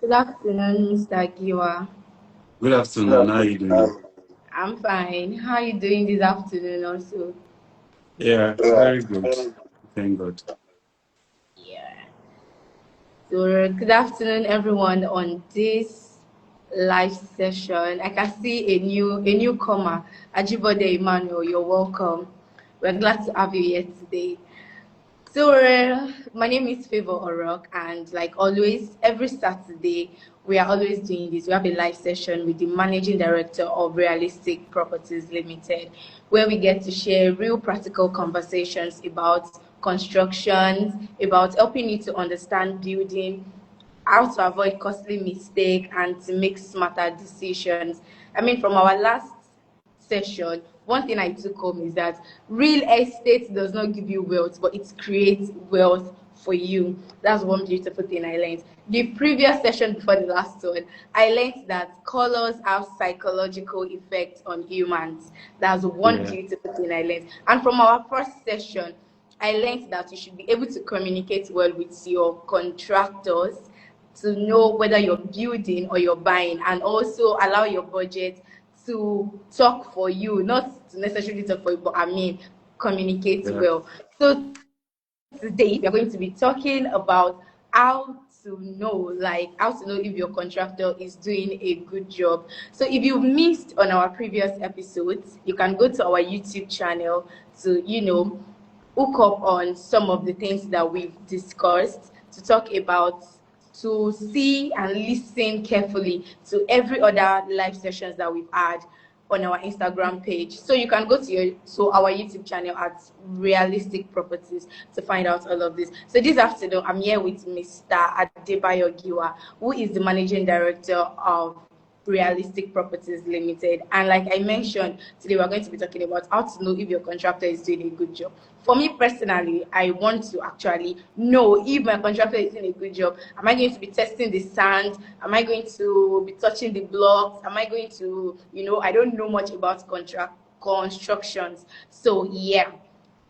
Good afternoon, Mr. Giwa. Good afternoon. How are you doing? I'm fine. How are you doing this afternoon also? Yeah, very good. Thank God. Yeah. So good afternoon everyone on this live session. I can see a newcomer, Ajibode Emmanuel. You're welcome. We're glad to have you here today. My name is Favor Orok, and like always, every Saturday, we are always doing this. We have a live session with the managing director of Realistic Properties Limited, where we get to share real practical conversations about constructions, about helping you to understand building, how to avoid costly mistake, and to make smarter decisions. I mean, from our last session, one thing I took home is that real estate does not give you wealth, but it creates wealth for you. That's one beautiful thing I learned. The previous session before the last one, I learned that colors have psychological effects on humans. That's one Yeah, beautiful thing I learned. And from our first session, I learned that you should be able to communicate well with your contractors to know whether you're building or you're buying, and also allow your budget to talk for you, not to necessarily talk for you, but I mean communicate yeah. well. So today we are going to be talking about how to know if your contractor is doing a good job. So if you've missed on our previous episodes, you can go to our YouTube channel to hook up on some of the things that we've discussed, to talk about, to see and listen carefully to every other live sessions that we've had on our Instagram page. So you can go to our YouTube channel at Realistic Properties to find out all of this. So this afternoon, I'm here with Mr. Adebayo Giwa, who is the managing director of Realistic Properties Limited. And like I mentioned, today we're going to be talking about how to know if your contractor is doing a good job. For me personally, I want to actually know if my contractor is doing a good job. Am I going to be testing the sand? Am I going to be touching the blocks? Am I going to, I don't know much about contract constructions. So yeah,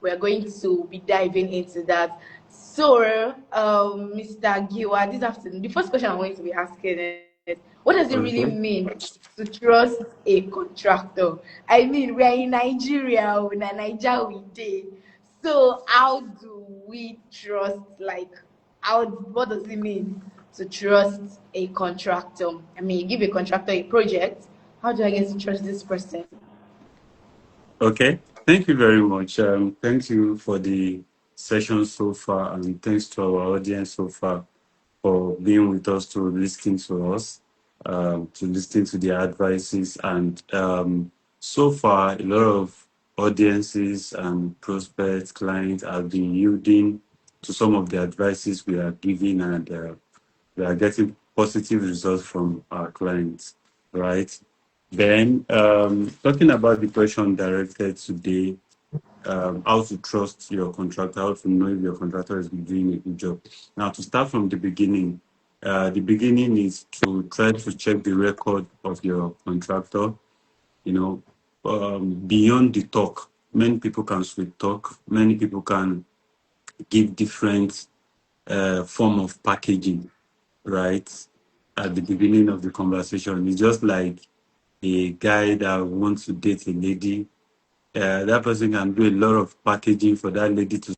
we're going to be diving into that. So, Mr. Giwa, this afternoon, the first question I'm going to be asking is, what does it really Okay. mean to trust a contractor? I mean, we are in Nigeria, in Nigeria we dey. So, how do we trust? What does it mean to trust a contractor? I mean, you give a contractor a project. How do I get to trust this person? Okay. Thank you very much. Thank you for the session so far, and thanks to our audience so far for being with us to listen to us, to listen to the advices. And so far, a lot of audiences and prospects, clients have been yielding to some of the advices we are giving, and we are getting positive results from our clients, right? Then, talking about the question directed today, how to trust your contractor, how to know if your contractor is doing a good job. Now, to start from the beginning is to try to check the record of your contractor. You know, beyond the talk, many people can sweet talk. Many people can give different form of packaging, right? At the beginning of the conversation, it's just like a guy that wants to date a lady. That person can do a lot of packaging for that lady to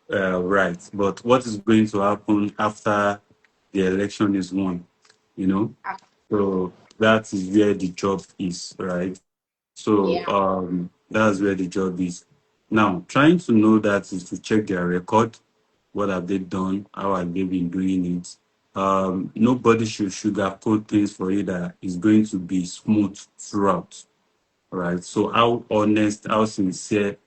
right. But what is going to happen after the election is won? You know, so that is where the job is, right? So Yeah. that's where the job is. Now, trying to know that is to check their record. What have they done? How have they been doing it? Nobody should sugarcoat things for you that is going to be smooth throughout, right? So how honest, how sincere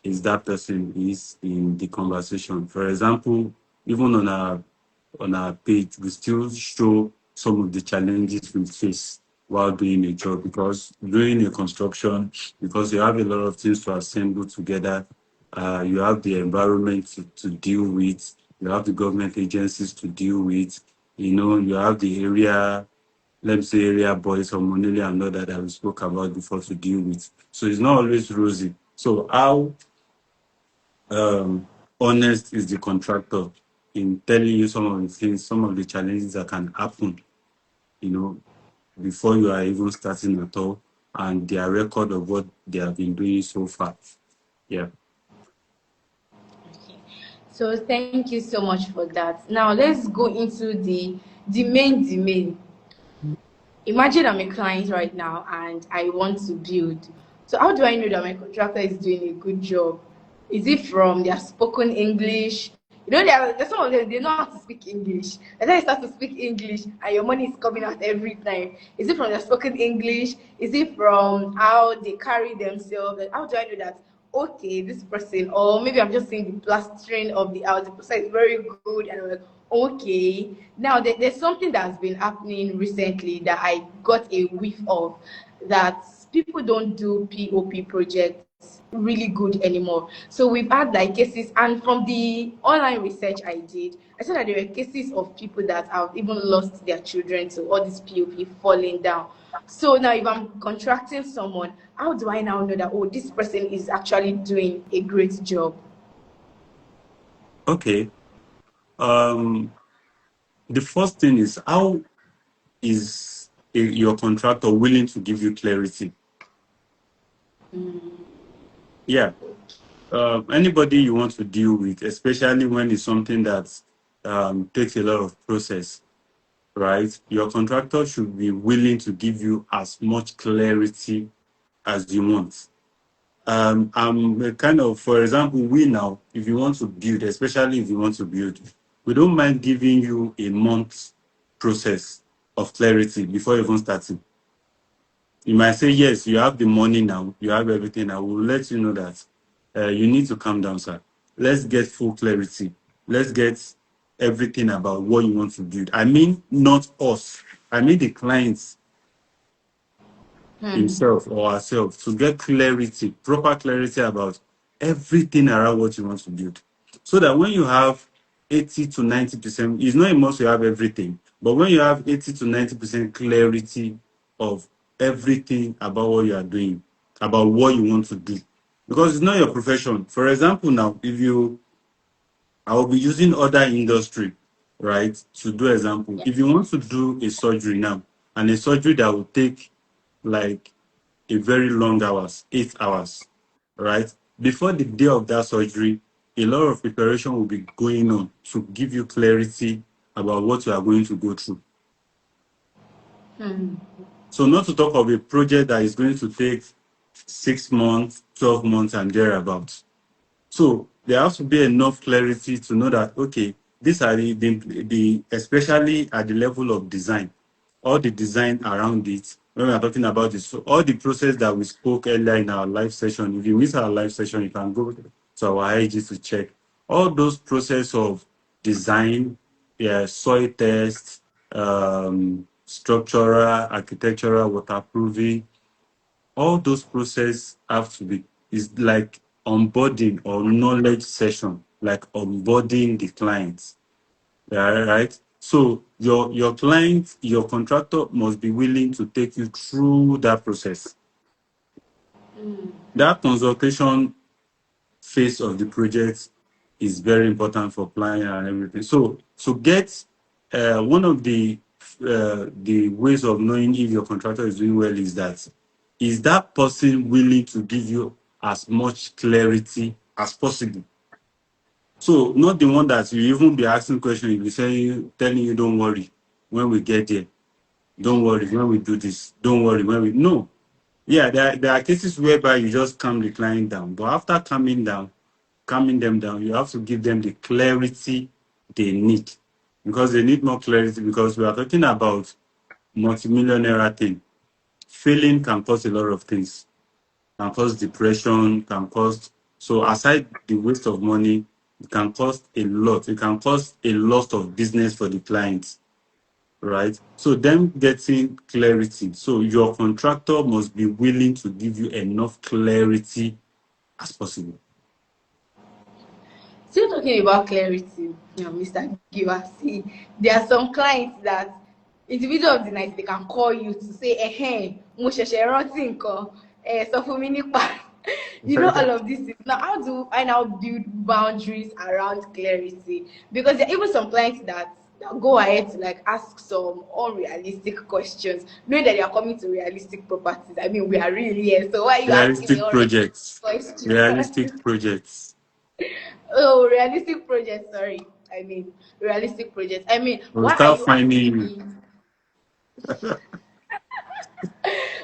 is that person is in the conversation? For example, even on our page, we still show some of the challenges we face while doing a job, because doing a construction, because you have a lot of things to assemble together, you have the environment to deal with, you have the government agencies to deal with, you have the area, let me say area boys or money and all that we spoke about before to deal with. So it's not always rosy. So how um, honest is the contractor? in telling you some of the things, some of the challenges that can happen, before you are even starting at all, and their record of what they have been doing so far. Yeah. Okay. So thank you so much for that. Now let's go into the main. Imagine I'm a client right now and I want to build. So how do I know that my contractor is doing a good job? Is it from their spoken English? There's some of them, they know how to speak English. And then you start to speak English and your money is coming out every time. Is it from their spoken English? Is it from how they carry themselves? And how do I know that, okay, this person, or maybe I'm just seeing the plastering of the house, the person is very good, and I'm like, okay. Now there's something that's been happening recently that I got a whiff of, that people don't do POP projects really good anymore. So we've had like cases, and from the online research I did, I saw that there were cases of people that have even lost their children to all this POP falling down. So now if I'm contracting someone, how do I now know that, oh, this person is actually doing a great job? Okay. The first thing is, how is your contractor willing to give you clarity? Yeah. Anybody you want to deal with, especially when it's something that takes a lot of process, right? Your contractor should be willing to give you as much clarity as you want. I'm a kind of, for example, we now, if you want to build, especially if you want to build, we don't mind giving you a month process of clarity before even starting. You might say, yes, you have the money now, you have everything. I will let you know that you need to calm down, sir. Let's get full clarity. Let's get everything about what you want to build. I mean, not us. I mean the clients himself or herself, to get clarity, proper clarity about everything around what you want to build. So that when you have 80 to 90%, it's not a must you have everything, but when you have 80 to 90% clarity of everything about what you are doing, about what you want to do, because it's not your profession. For example, now, I will be using other industry, right, to do example. If you want to do a surgery now, and a surgery that will take like a very long hours, 8 hours, right? Before the day of that surgery, a lot of preparation will be going on to give you clarity about what you are going to go through. So not to talk of a project that is going to take 6 months, 12 months and thereabouts. So there has to be enough clarity to know that, okay, these are the especially at the level of design, all the design around it. When we are talking about this, so all the process that we spoke earlier in our live session, if you miss our live session, you can go to our IG to check all those process of design, yeah, soil test, structural, architectural, waterproofing, all those process have to be, is like onboarding or knowledge session, like onboarding the clients. Yeah, right. So your client, your contractor must be willing to take you through that process. That consultation phase of the project is very important for planning and everything. So get one of the ways of knowing if your contractor is doing well is that person willing to give you as much clarity as possible. So not the one that you even be asking questions, you be saying, telling you, don't worry when we get there. Don't worry when we do this. Don't worry when we no. Yeah, there are cases whereby you just calm the client down. But after calming them down, you have to give them the clarity they need. Because they need more clarity, because we are talking about multimillionaire thing. Failing can cause a lot of things. Can cause depression, can cause, so aside the waste of money, it can cost a lot. It can cause a loss of business for the clients, right? So them getting clarity. So your contractor must be willing to give you enough clarity as possible. Still talking about clarity, Mr. Giver. See, there are some clients that in the middle of the night they can call you to say, mo ṣẹ̀ṣẹ̀ rántí nǹkan, sọ fún mi nípa. You know all of this is now. How do I now build boundaries around clarity? Because there are even some clients that go ahead to like ask some unrealistic questions, knowing that they are coming to realistic properties. I mean, we are really here, so why are you asking me Realistic unrealistic projects. questions? Realistic projects. Oh, realistic projects. Sorry, I mean realistic projects. I mean, We'll start finding.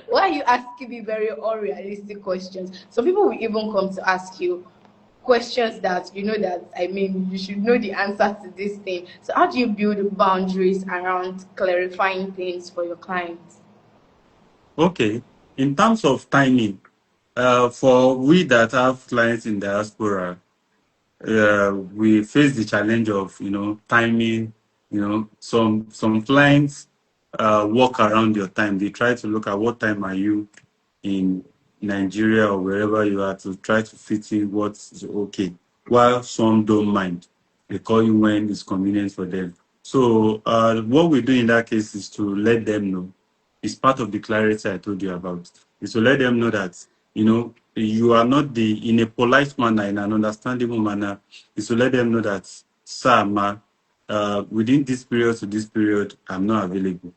why are you asking me very unrealistic questions? Some people will even come to ask you questions that you know that I mean you should know the answer to this thing. So how do you build boundaries around clarifying things for your clients? Okay. In terms of timing, for we that have clients in diaspora, we face the challenge of timing. Some clients work around your time. They try to look at what time are you in Nigeria or wherever you are to try to fit in what's okay. While some don't mind, they call you when it's convenient for them. So what we do in that case is to let them know. It's part of the clarity I told you about. Is to let them know that you are not in a polite manner, in an understandable manner. Is to let them know that, sir, ma, within this period to this period, I'm not available.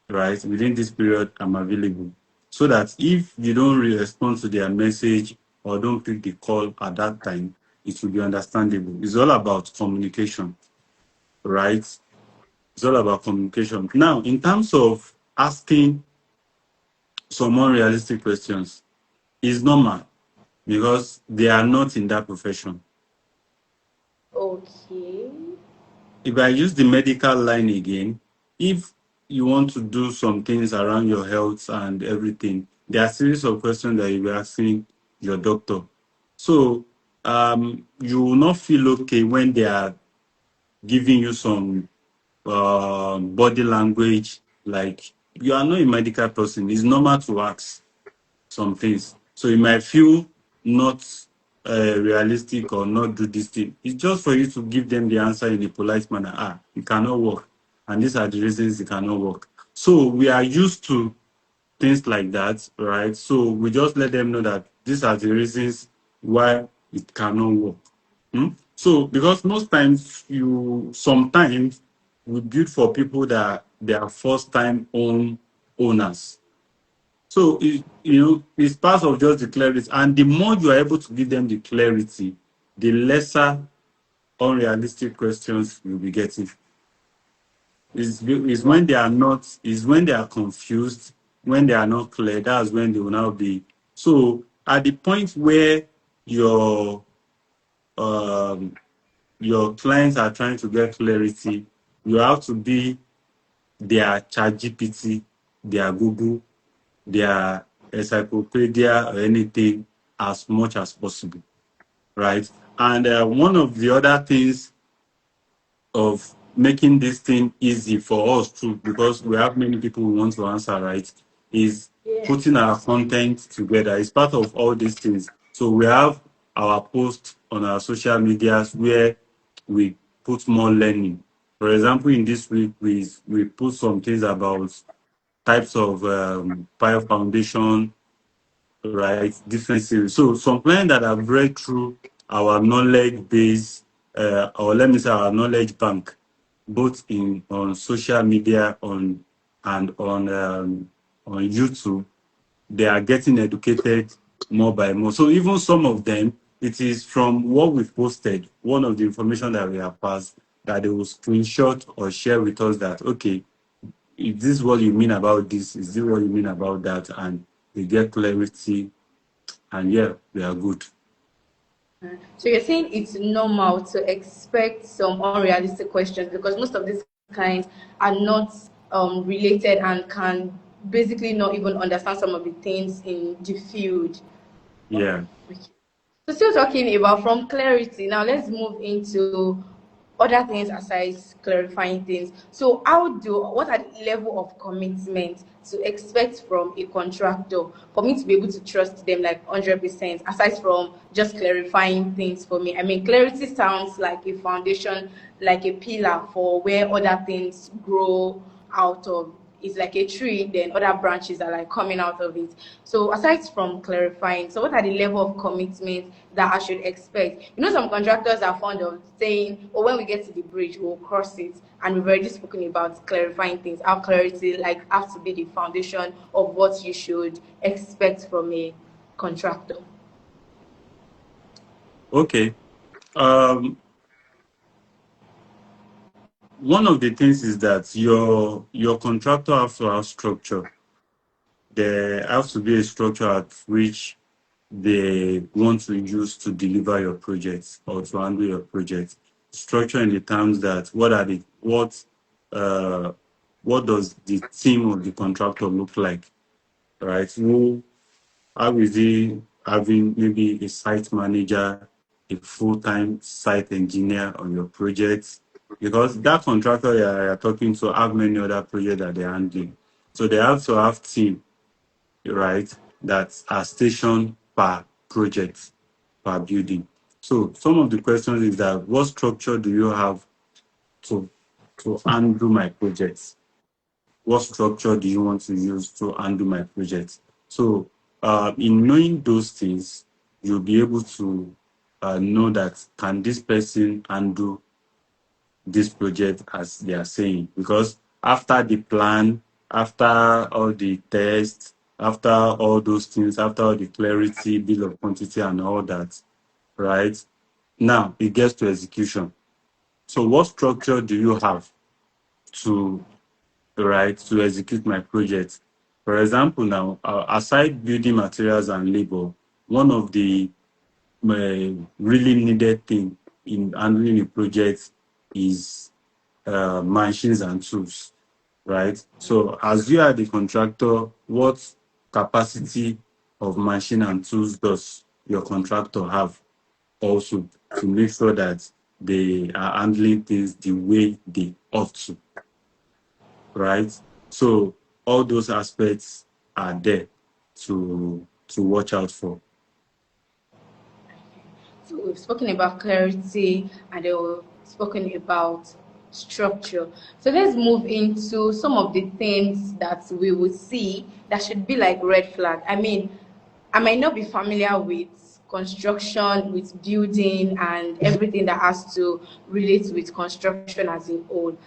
Right? Within this period, I'm available. So that if you don't respond to their message or don't pick the call at that time, it will be understandable. It's all about communication, right? It's all about communication. Now, in terms of asking some unrealistic questions, it's normal because they are not in that profession. Okay. If I use the medical line again, if you want to do some things around your health and everything, there are a series of questions that you'll be asking your doctor. So you will not feel okay when they are giving you some body language, like you are not a medical person. It's normal to ask some things. So you might feel not realistic or not do this thing. It's just for you to give them the answer in a polite manner. It cannot work. And these are the reasons it cannot work. So we are used to things like that, right? So we just let them know that these are the reasons why it cannot work. So because most times sometimes we build for people that they are first time owners. So it's part of just the clarity. And the more you are able to give them the clarity, the lesser unrealistic questions you'll be getting. Is when they are not, is when they are confused, when they are not clear, that's when they will now be. So at the point where your um, your clients are trying to get clarity, you have to be their ChatGPT, their Google, their encyclopedia or anything as much as possible, right? And one of the other things of making this thing easy for us too, because we have many people who want to answer, right, is Yeah. putting our content together. It's part of all these things. So we have our posts on our social medias where we put more learning. For example, in this week, we put some things about types of Fire Foundation, right? Different series. So some clients that have read through our knowledge base, or let me say our knowledge bank, both on social media and on YouTube, they are getting educated more by more. So even some of them, it is from what we've posted, one of the information that we have passed, that they will screenshot or share with us that, okay, if this is what you mean about this, is this what you mean about that? And they get clarity, and yeah, we are good. So you're saying it's normal to expect some unrealistic questions because most of these clients are not related and can basically not even understand some of the things in the field. Yeah. Okay. So still talking about from clarity, now let's move into other things aside clarifying things. So what are the level of commitment to expect from a contractor for me to be able to trust them like 100% aside from just clarifying things for me? I mean, clarity sounds like a foundation, like a pillar for where other things grow out of. is like a tree, then other branches are like coming out of it. So aside from clarifying, so what are the level of commitment that I should expect? You know, some contractors are fond of saying, oh, when we get to the bridge, we'll cross it. And we've already spoken about clarifying things. How clarity like have to be the foundation of what you should expect from a contractor. Okay. Um, one of the things is that your contractor have to have structure. There has to be a structure at which they want to use to deliver your project or to handle your project. Structure in the terms that uh what does the team of the contractor look like, right? How is he having maybe a site manager, a full-time site engineer on your project? Because that contractor you're talking to have many other projects that they're handling. So they have to have team, right, that are stationed per project, per building. So some of the questions is that what structure do you have to handle my projects? What structure do you want to use to handle my project? So in knowing those things, you'll be able to know that can this person handle this project as they are saying, because after the plan, after all the tests, after all those things, after all the clarity, bill of quantity and all that, right? Now it gets to execution. So what structure do you have to, right, to execute my project? For example, now, aside building materials and labor, one of the really needed thing in handling a project is machines and tools, right? So as you are the contractor, what capacity of machine and tools does your contractor have also to make sure that they are handling things the way they ought to, right? So all those aspects are there to watch out for. So we've spoken about clarity and we've spoken about structure. So let's move into some of the things that we will see that should be like red flag. I mean, I might not be familiar with construction, with building, and everything that has to relate with construction as a whole.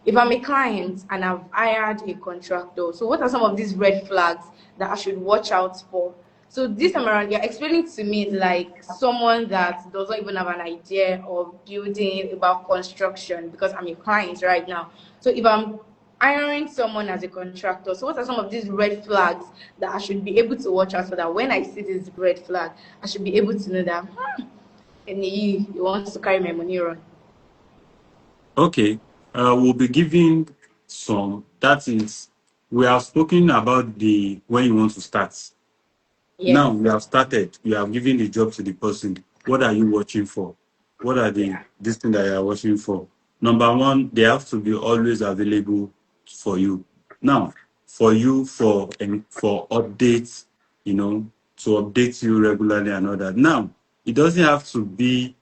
If I'm a client and I've hired a contractor, so what are some of these red flags that I should watch out for? So this time around, you're explaining to me like someone that doesn't even have an idea of building about construction because I'm a client right now. So if I'm hiring someone as a contractor, so what are some of these red flags that I should be able to watch out for, that when I see this red flag, I should be able to know that and he wants to carry my money around. Okay, we'll be giving some. That is, we have spoken about the when you want to start. Now Yes. we have started. You have given the job to the person. What are you watching for? What are the Yeah. this thing that you are watching for? Number one, they have to be always available for you. Now, for you for updates, to update you regularly and all that. Now, it doesn't have to be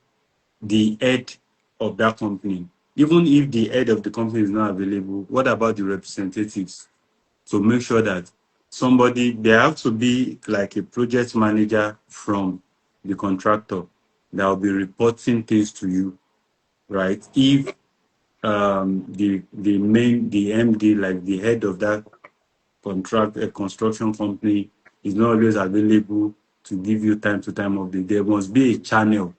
the head of that company. Even if the head of the company is not available, what about the representatives? To make sure that they have to be like a project manager from the contractor that will be reporting things to you, right? If the MD, like the head of that construction company, is not always available to give you time to time update, there must be a channel,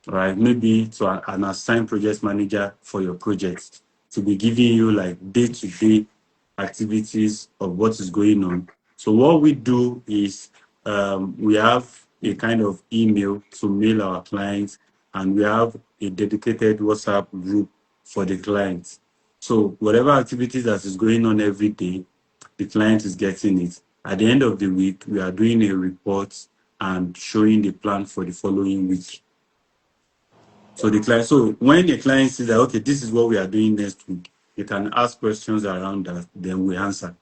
right? Maybe to an assigned project manager for your project to be giving you like day-to-day activities of what is going on. So what we do is we have a kind of email to mail our clients, and we have a dedicated WhatsApp group for the clients. So whatever activities that is going on every day, the client is getting it. At the end of the week, we are doing a report and showing the plan for the following week. So when the client says that, okay, this is what we are doing next week, you can ask questions around that, then we answer.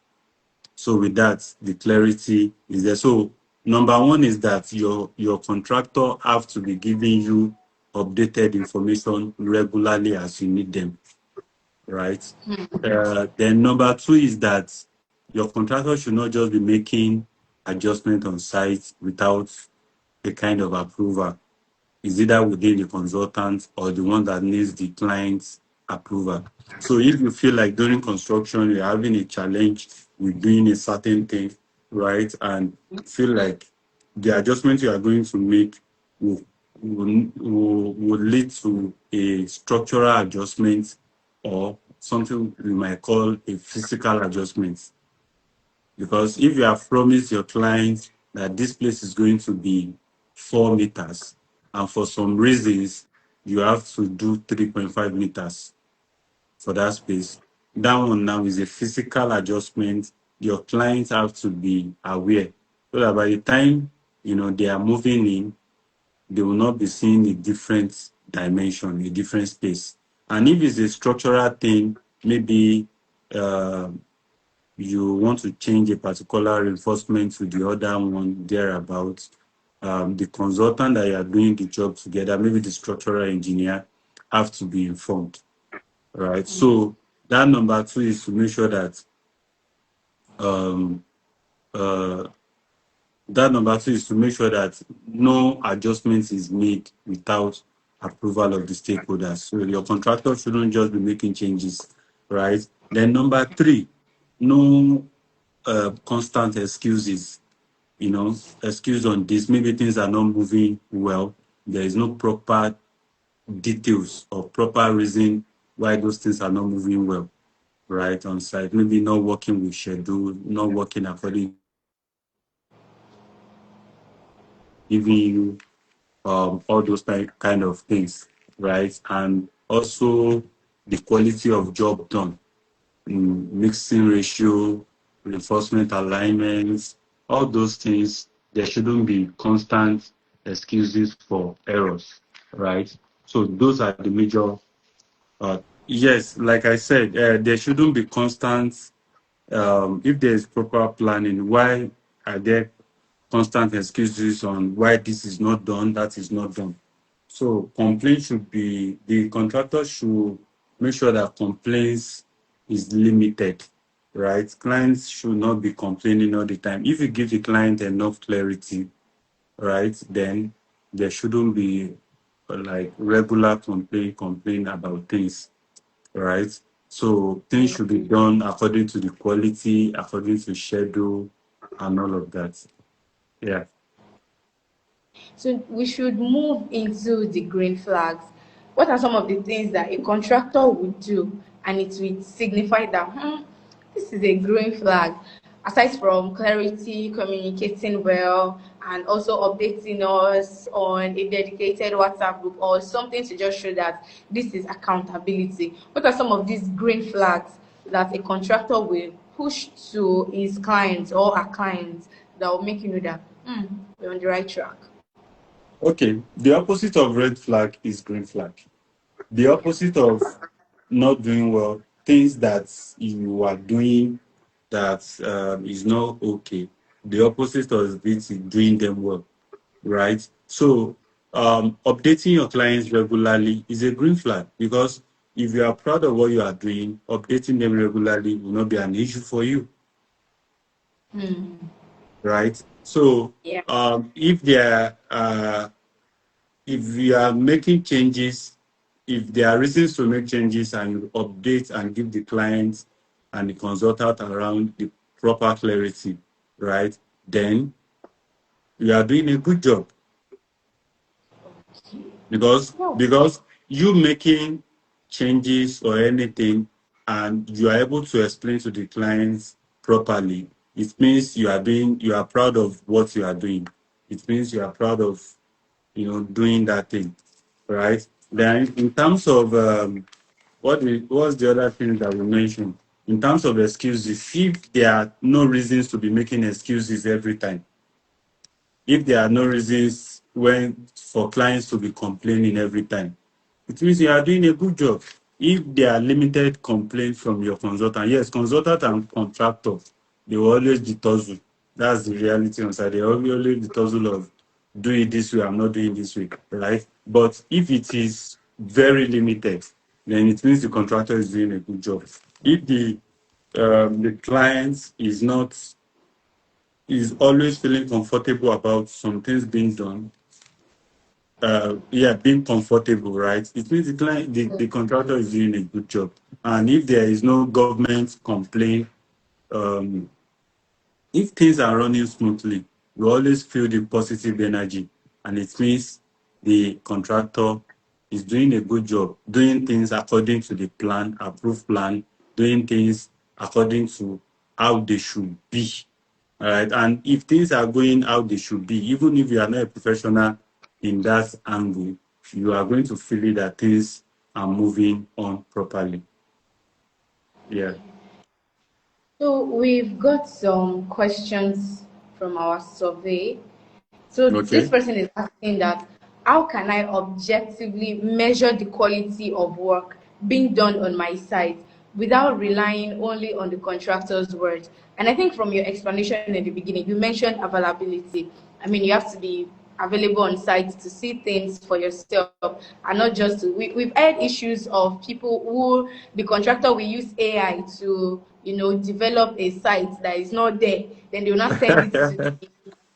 So with that, the clarity is there. So number one is that your contractor have to be giving you updated information regularly as you need them. right? Then number two is that your contractor should not just be making adjustment on site without a kind of approval. Is either within the consultant or the one that needs the client's approval. So if you feel like during construction you're having a challenge with doing a certain thing, right, and feel like the adjustment you are going to make will, will lead to a structural adjustment or something we might call a physical adjustment. Because if you have promised your client that this place is going to be 4 meters, and for some reasons you have to do 3.5 meters for that space, that one now is a physical adjustment. Your clients have to be aware so that by the time they are moving in, they will not be seeing a different dimension, a different space. And if it's a structural thing, maybe uh, you want to change a particular reinforcement to the other one thereabouts, the consultant that you are doing the job together, maybe the structural engineer, have to be informed, right? So that number two is to make sure that um, uh, no adjustments is made without approval of the stakeholders. So your contractor shouldn't just be making changes, right? Then number three, no constant excuses, excuse on this. Maybe things are not moving well. There is no proper details or proper reason why those things are not moving well, right, on site. Maybe not working with schedule, not working according to giving you all those kind of things, right? And also the quality of job done, mixing ratio, reinforcement alignments, all those things. There shouldn't be constant excuses for errors, right? So those are the major. Yes, like I said, there shouldn't be constant. If there is proper planning, why are there constant excuses on why this is not done, that is not done? So complaints should be, the contractor should make sure that complaints is limited, right? Clients should not be complaining all the time. If you give the client enough clarity, right, then there shouldn't be like regular complain about things, right? So things should be done according to the quality, according to schedule, and all of that. Yeah. So we should move into the green flags. What are some of the things that a contractor would do and it will signify that this is a green flag? Aside from clarity, communicating well, and also updating us on a dedicated WhatsApp group or something to just show that this is accountability. What are some of these green flags that a contractor will push to his clients or our clients that will make you know that we're on the right track? Okay. The opposite of red flag is green flag. The opposite of not doing well, things that you are doing that is not okay. The opposite of it is doing them well, right? So updating your clients regularly is a green flag because if you are proud of what you are doing, updating them regularly will not be an issue for you, right? So Yeah. if there if you are making changes, if there are reasons to make changes and you update and give the client and the consultant around the proper clarity, right? Then you are doing a good job No. because you making changes or anything and you are able to explain to the clients properly. It means you are proud of what you are doing. It means you are proud of doing that thing, right? Then in terms of what's the other thing that we mentioned? In terms of excuses, if there are no reasons to be making excuses every time, if there are no reasons when for clients to be complaining every time, it means you are doing a good job. If there are limited complaints from your consultant, yes, consultant and contractor, they will always be tussle. That's the reality on side. They will always be tussle of do it this way, I'm not doing this way, right? But if it is very limited, then it means the contractor is doing a good job. If the client is always feeling comfortable about some things being done, being comfortable, right? It means the contractor is doing a good job. And if there is no government complaint, um, if things are running smoothly, you always feel the positive energy, and it means the contractor is doing a good job, doing things according to the plan, approved plan, doing things according to how they should be. All right. And if things are going how they should be, even if you are not a professional in that angle, you are going to feel it that things are moving on properly. Yeah. So we've got some questions from our survey. So this Okay. person is asking that how can I objectively measure the quality of work being done on my site without relying only on the contractor's word? And I think from your explanation in the beginning, you mentioned availability. I mean, you have to be available on site to see things for yourself and not just to, we've had issues of people who the contractor will use AI to develop a site that is not there, then they will not send it to the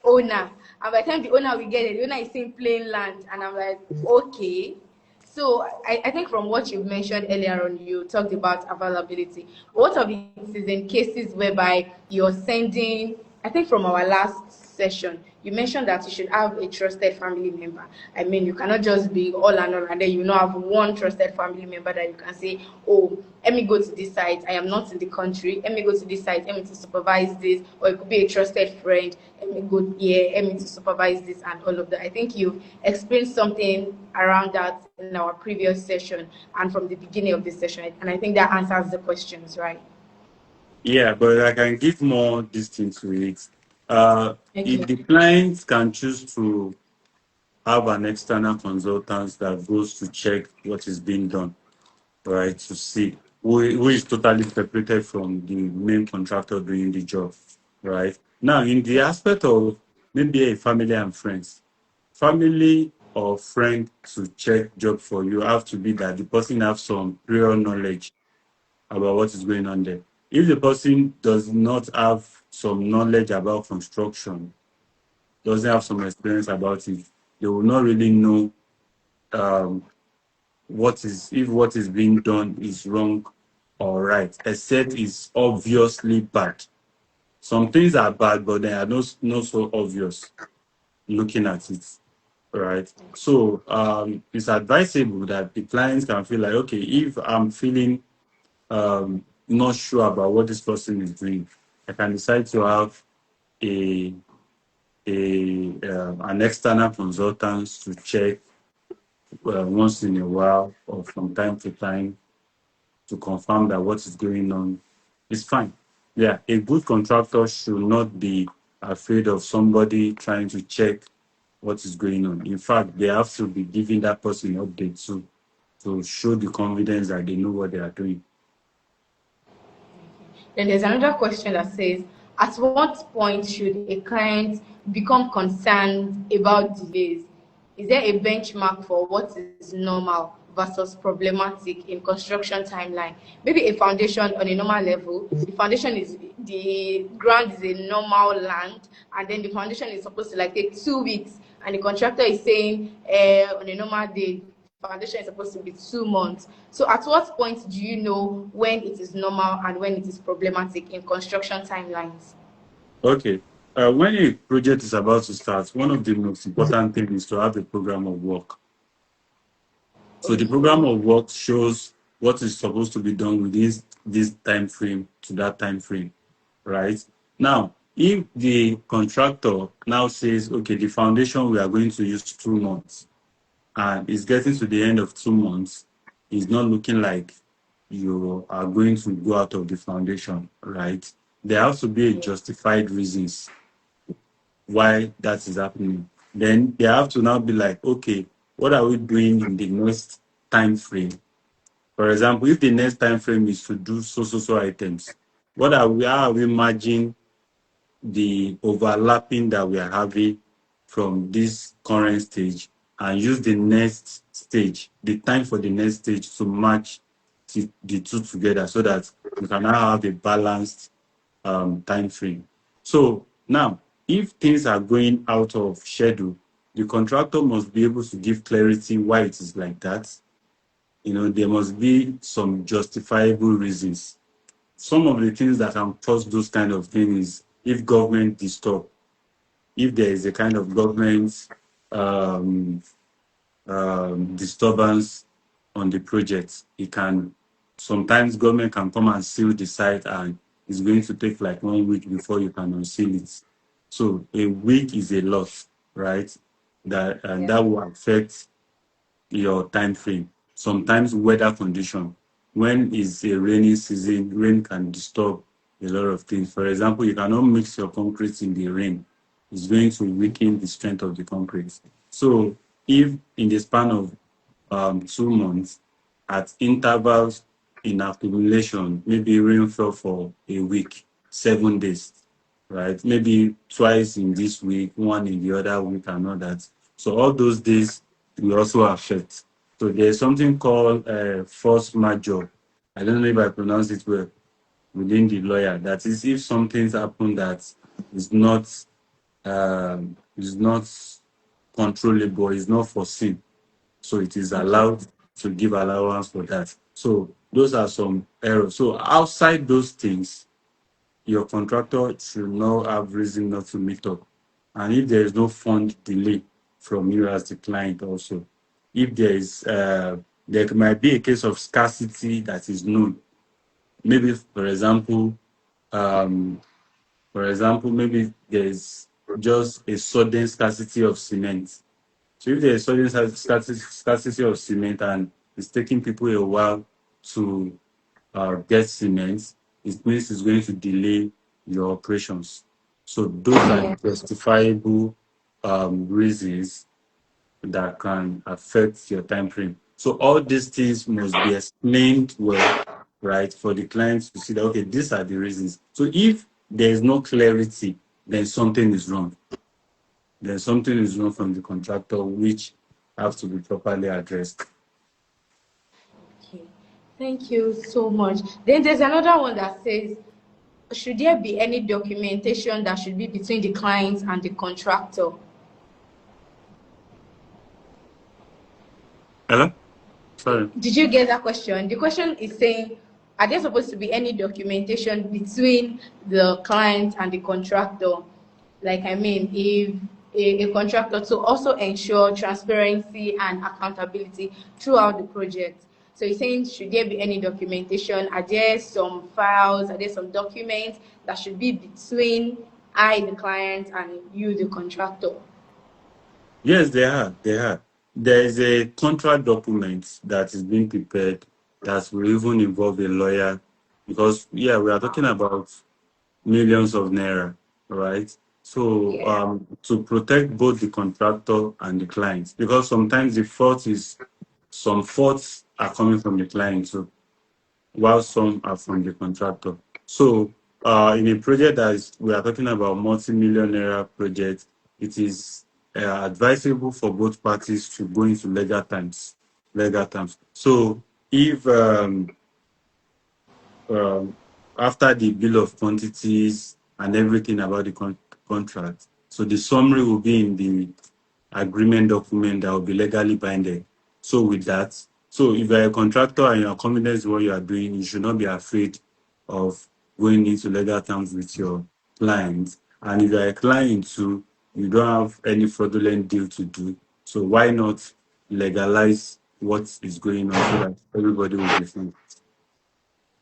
owner, and by the time the owner will get it, the owner is saying plain land, and I'm like, okay. So I think from what you've mentioned earlier on, you talked about availability. What of it is in cases whereby you're sending, I think from our last session, you mentioned that you should have a trusted family member. I mean, you cannot just be all and all, and then you not have one trusted family member that you can say, oh, let me go to this site. I am not in the country. Let me go to this site. Let me to supervise this, or it could be a trusted friend. Let me go here. Let me to supervise this and all of that. I think you've explained something around that in our previous session and from the beginning of this session, and I think that answers the questions, right? Yeah, but I can give more distance to it. If Okay. the client can choose to have an external consultant that goes to check what is being done, right, to see who is totally separated from the main contractor doing the job, right? Now, in the aspect of maybe a family and friends, family or friend to check job for you have to be that the person have some prior knowledge about what is going on there. If the person does not have some knowledge about construction, doesn't have some experience about it, they will not really know um, what is being done is wrong or right, except it's obviously bad. Some things are bad, but they are not so obvious looking at it, right? So it's advisable that the clients can feel like, okay, if I'm feeling not sure about what this person is doing, I can decide to have a an external consultant to check once in a while or from time to time to confirm that what is going on is fine. Yeah, a good contractor should not be afraid of somebody trying to check what is going on. In fact, they have to be giving that person updates to show the confidence that they know what they are doing. Then there's another question that says, at what point should a client become concerned about delays? Is there a benchmark for what is normal versus problematic in construction timeline? Maybe a foundation on a normal level, the ground is a normal land, and then the foundation is supposed to like take 2 weeks, and the contractor is saying on a normal day foundation is supposed to be 2 months. So at what point do you know when it is normal and when it is problematic in construction timelines? Okay. When a project is about to start, one of the most important things is to have a program of work. So the Okay. program of work shows what is supposed to be done within this time frame to that time frame, right? Now, if the contractor now says, okay, the foundation we are going to use 2 months, and it's getting to the end of 2 months, it's not looking like you are going to go out of the foundation, right? There has to be a Yeah. justified reasons why that is happening. Then they have to now be like, okay, what are we doing in the next time frame? For example, if the next time frame is to do so items, how are we merging the overlapping that we are having from this current stage and use the next stage, the time for the next stage to match the two together so that you can now have a balanced time frame. So now, if things are going out of schedule, the contractor must be able to give clarity why it is like that. There must be some justifiable reasons. Some of the things that can cause those kind of things is if government disturb, if there is a kind of government um, disturbance on the project, sometimes government can come and seal the site, and it's going to take like 1 week before you can unseal it. So a week is a lot, right? That will affect your time frame. Sometimes weather condition. When is a rainy season, rain can disturb a lot of things. For example, you cannot mix your concrete in the rain. It's going to weaken the strength of the concrete. So if in the span of 2 months, at intervals in accumulation, maybe rainfall for a week, 7 days, right? Maybe twice in this week, one in the other week, and all that. So all those days will also affect. So there's something called force majeure. I don't know if I pronounce it well within the lawyer. That is, if something's happened that is not controllable, is not foreseen, so it is allowed to give allowance for that. So those are some errors. So outside those things, your contractor should not have reason not to meet up. And if there is no fund delay from you as the client also, if there might be a case of scarcity that is known. Maybe, for example, maybe there's just a sudden scarcity of cement. So if there's sudden scarcity of cement and it's taking people a while to get cement, it means it's going to delay your operations. So those are justifiable reasons that can affect your time frame. So all these things must be explained well, right, for the clients to see that, okay, these are the reasons. So if there is no clarity, then something is wrong. Then something is wrong from the contractor, which have to be properly addressed. Okay, thank you so much. Then there's another one that says, should there be any documentation that should be between the client and the contractor? Hello? Sorry. Did you get that question? The question is saying, are there supposed to be any documentation between the client and the contractor? Like, I mean, if a contractor, to also ensure transparency and accountability throughout the project. So you're saying, should there be any documentation? Are there some files? Are there some documents that should be between the client, and you, the contractor? Yes, they are. There is a contract document that is being prepared that will even involve a lawyer, because we are talking about millions of naira, right? So to protect both the contractor and the client, because sometimes some faults are coming from the client too, while some are from the contractor. So in a project we are talking about multi-million naira project, it is advisable for both parties to go into legal terms. So if after the bill of quantities and everything about the contract, so the summary will be in the agreement document that will be legally binding. So with that, so if you're a contractor and you're confident in what you are doing, you should not be afraid of going into legal terms with your client. And if you're a client too, you don't have any fraudulent deal to do. So why not legalize what is going on so that everybody will be free?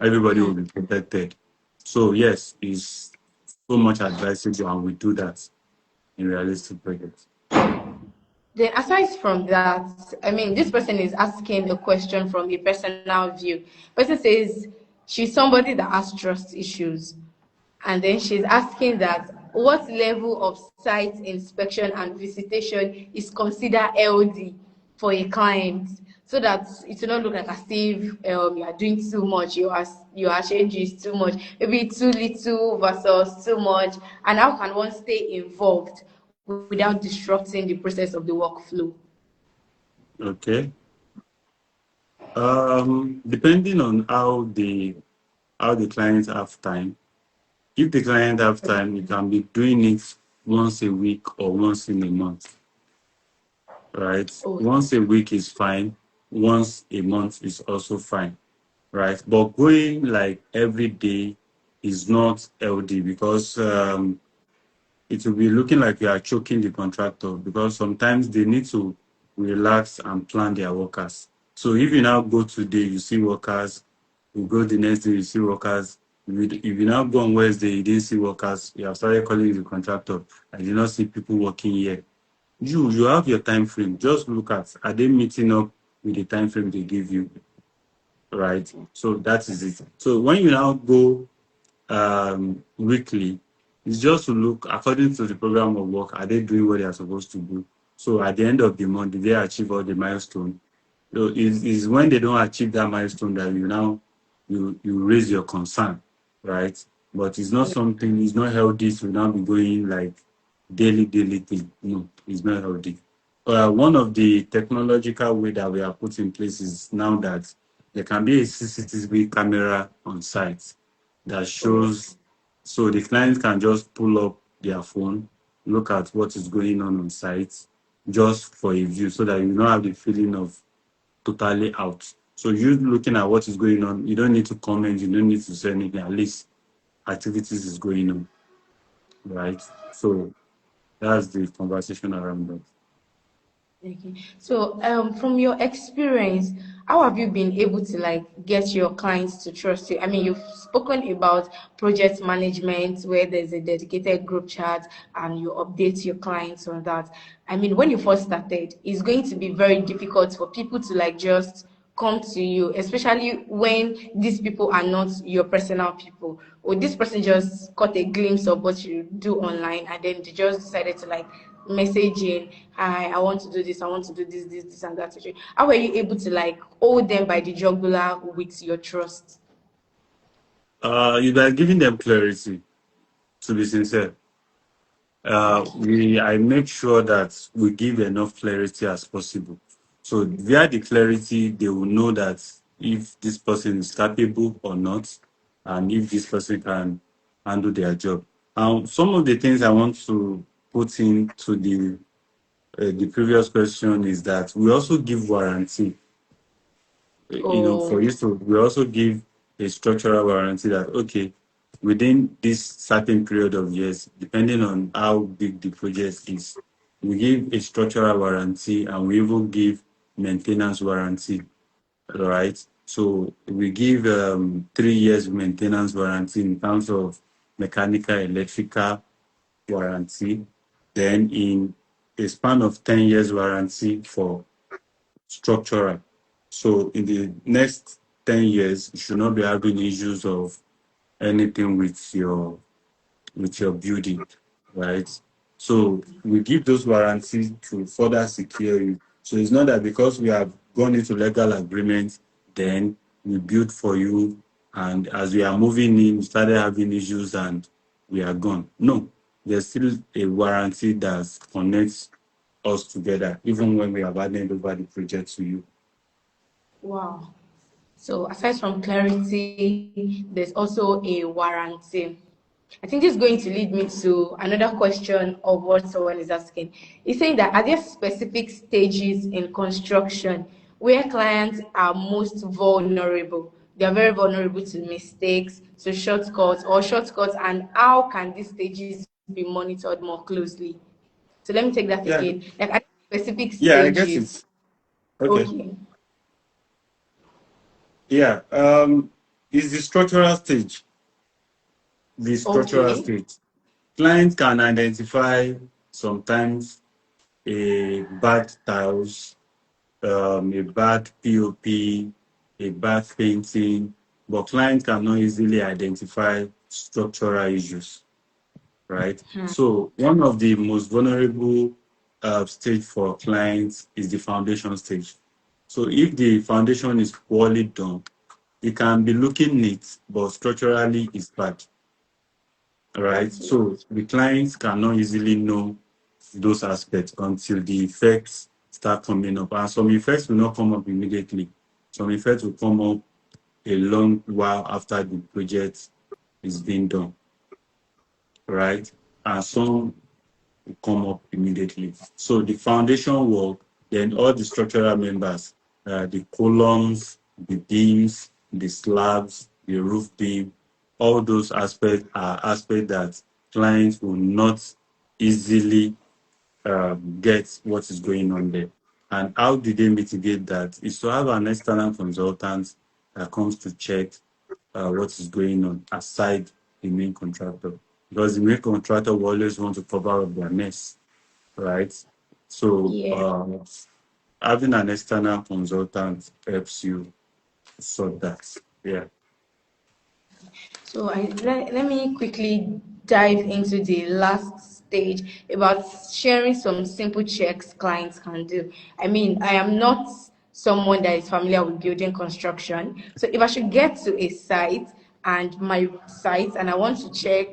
Everybody will be protected. So yes, it's so much advisable, and we do that in realistic projects. Then aside from that, I mean, this person is asking a question from a personal view. Person says she's somebody that has trust issues. And then she's asking that what level of site inspection and visitation is considered LD for a client, so that it will not look like as if you are doing too much, your change is too much, maybe too little versus too much, and how can one stay involved without disrupting the process of the workflow? Okay. Depending on how the clients have time. If the client have time, you can be doing it once a week or once in a month, right? Okay. Once a week is fine. Once a month is also fine, right? But going like every day is not healthy because it will be looking like you are choking the contractor because sometimes they need to relax and plan their workers. So if you now go today, you see workers, you go the next day, you see workers. If you now go on Wednesday, you didn't see workers, you have started calling the contractor. I did not see people working here. You have your time frame. Just look at, are they meeting up with the time frame they give you, right? So that is it. So when you now go weekly, it's just to look according to the program of work, are they doing what they are supposed to do? So at the end of the month, did they achieve all the milestone? So is when they don't achieve that milestone that you raise your concern, right? But it's not something, it's not healthy to now be going like daily thing. No, it's not healthy. One of the technological way that we are put in place is now that there can be a CCTV camera on site that Oh, shows, so the client can just pull up their phone, look at what is going on site, just for a view, so that you don't have the feeling of totally out. So you looking at what is going on, you don't need to comment, you don't need to say anything. At least activities is going on, right? So that's the conversation around that. okay. So, from your experience, how have you been able to like get your clients to trust you? I mean, you've spoken about project management where there's a dedicated group chat and you update your clients on that. I mean, when you first started, it's going to be very difficult for people to like just come to you, especially when these people are not your personal people, or this person just caught a glimpse of what you do online and then they just decided to like message in, hi, I want to do this, I want to do this and that. How were you able to like hold them by the jugular with your trust? You are giving them clarity, to be sincere. Okay. I make sure that we give enough clarity as possible. So via the clarity, they will know that if this person is capable or not, and if this person can handle their job. Some of the things I want to put into the previous question is that we also give warranty. For Oh, you to, we also give a structural warranty that, okay, within this certain period of years, depending on how big the project is, we give a structural warranty and we even give maintenance warranty, right? So we give 3 years maintenance warranty in terms of mechanical, electrical warranty, then in a span of 10 years warranty for structural. So in the next 10 years, you should not be having issues of anything with your building, right? So we give those warranties to further secure you. So it's not that because we have gone into legal agreement, then we build for you, and as we are moving in, we started having issues and we are gone. No, there's still a warranty that connects us together, even when we have handed over the project to you. wow. So aside from clarity, there's also a warranty. I think this is going to lead me to another question of what someone is asking. He's saying that are there specific stages in construction where clients are most vulnerable? They are very vulnerable to mistakes, to shortcuts, and how can these stages be monitored more closely? So let me take that Yeah, again. Like are there specific yeah, I get stages. it. Okay. Okay. Yeah. Is the structural stage. The structural Okay. stage. Clients can identify sometimes a bad tiles, a bad POP, a bad painting, but clients cannot easily identify structural issues, right? So one of the most vulnerable stage for clients is the foundation stage. So if the foundation is poorly done, it can be looking neat, but structurally it's bad, right? Okay. So the clients cannot easily know those aspects until the effects start coming up. And some effects will not come up immediately. Some effects will come up a long while after the project is being done, right? And some will come up immediately. So the foundation work, then all the structural members, the columns, the beams, the slabs, the roof beam, all those aspects are aspects that clients will not easily get what is going on there. And how do they mitigate that? Is to have an external consultant that comes to check what is going on aside the main contractor. Because the main contractor will always want to cover up their mess, right? So Yeah. having an external consultant helps you sort that. Yeah. So let me quickly dive into the last stage about sharing some simple checks clients can do. I mean, I am not someone that is familiar with building construction. So if I should get to a site and my site and I want to check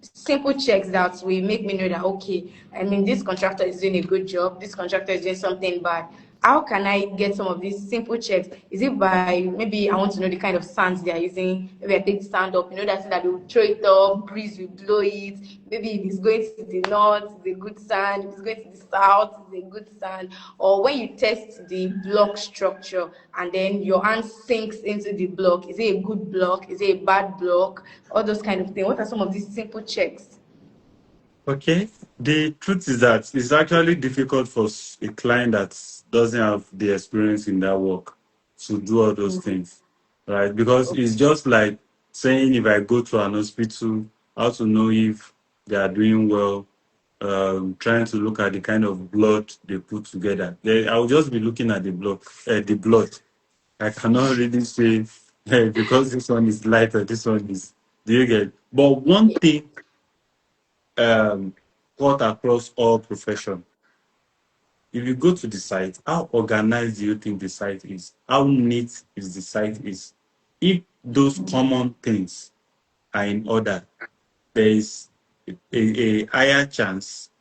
simple checks that will make me know that, okay, I mean, this contractor is doing a good job, this contractor is doing something bad. How can I get some of these simple checks? Is it by, maybe I want to know the kind of sands they are using? Maybe I take the sand up, that thing that they will throw it up, breeze will blow it. Maybe if it's going to the north, it's a good sand. If it's going to the south, it's a good sand. Or when you test the block structure and then your hand sinks into the block, is it a good block? Is it a bad block? All those kind of things. What are some of these simple checks? Okay. The truth is that it's actually difficult for a client that doesn't have the experience in that work to do all those things, right? Because it's just like saying if I go to an hospital, how to know if they are doing well, trying to look at the kind of blood they put together. I'll just be looking at the blood. I cannot really say hey, because this one is lighter, this one is. Do you get? But one thing um, cut across all profession. If you go to the site, how organized do you think the site is? How neat is the site is? If those common things are in order, there is a higher chance,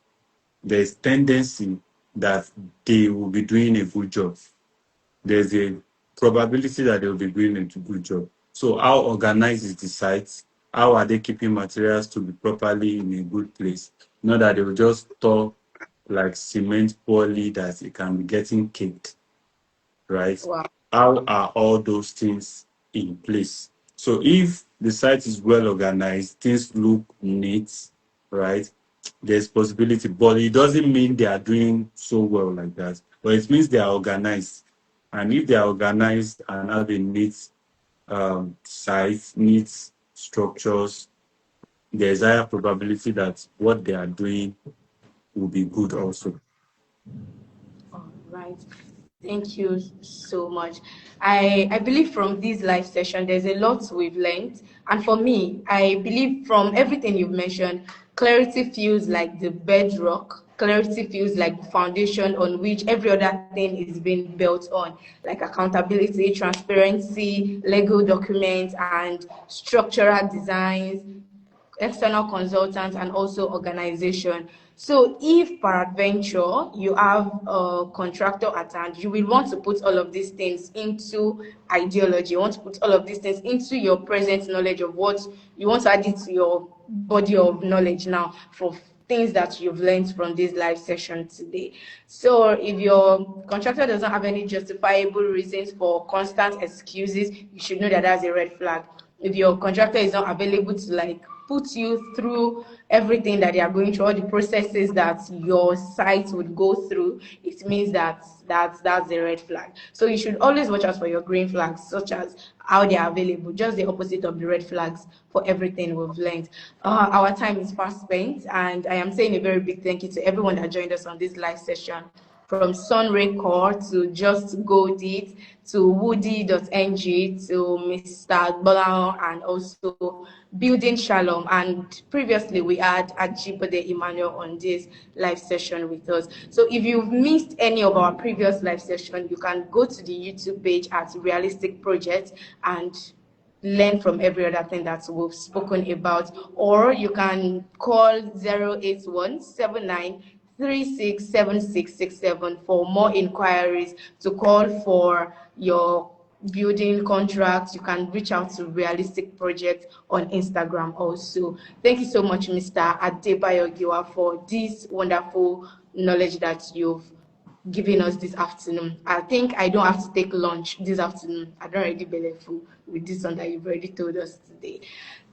there is tendency that they will be doing a good job. There's a probability that they will be doing a good job. So how organized is the site? How are they keeping materials to be properly in a good place? Not that they will just store like cement poorly that it can be getting caked, right? Wow. How are all those things in place? So if the site is well organized, things look neat, right? There's possibility, but it doesn't mean they are doing so well like that. But it means they are organized. And if they are organized and have a neat site, neat structures, there's higher probability that what they are doing will be good also. All right. Thank you so much. I believe from this live session, there's a lot we've learned. And for me, I believe from everything you've mentioned, clarity feels like the bedrock. Clarity feels like the foundation on which every other thing is being built on, like accountability, transparency, legal documents, and structural designs, external consultants, and also organization. So if peradventure you have a contractor at hand, you will want to put all of these things into ideology. You want to put all of these things into your present knowledge of what you want to add it to your body of knowledge now for things that you've learned from this live session today. So if your contractor doesn't have any justifiable reasons for constant excuses, you should know that that's a red flag. If your contractor is not available to put you through everything that they are going through, all the processes that your site would go through, it means that's a red flag. So you should always watch out for your green flags, such as how they are available, just the opposite of the red flags for everything we've learned. Our time is fast spent, and I am saying a very big thank you to everyone that joined us on this live session, from Sunray Core to Just Go It to Woody.ng to Mr. Bolao and also Building Shalom. And previously we had Ajibode Emmanuel on this live session with us. So if you've missed any of our previous live session, you can go to the YouTube page at Realistic Project and learn from every other thing that we've spoken about, or you can call 08179 367667 for more inquiries, to call for your building contracts. You can reach out to Realistic Project on Instagram also. Thank you so much, Mr. Adebayo Giwa, for this wonderful knowledge that you've given us this afternoon. I think I don't have to take lunch this afternoon. I don't already belly full with this one that you've already told us today.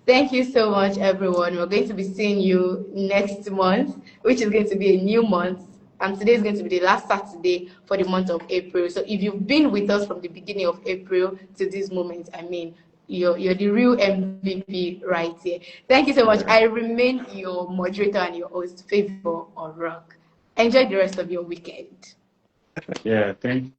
Thank you so much, everyone. We're going to be seeing you next month, which is going to be a new month. And today is going to be the last Saturday for the month of April. So if you've been with us from the beginning of April to this moment, I mean, you're the real MVP right here. Thank you so much. I remain your moderator and your host, Favor or Rock. Enjoy the rest of your weekend. Yeah, thank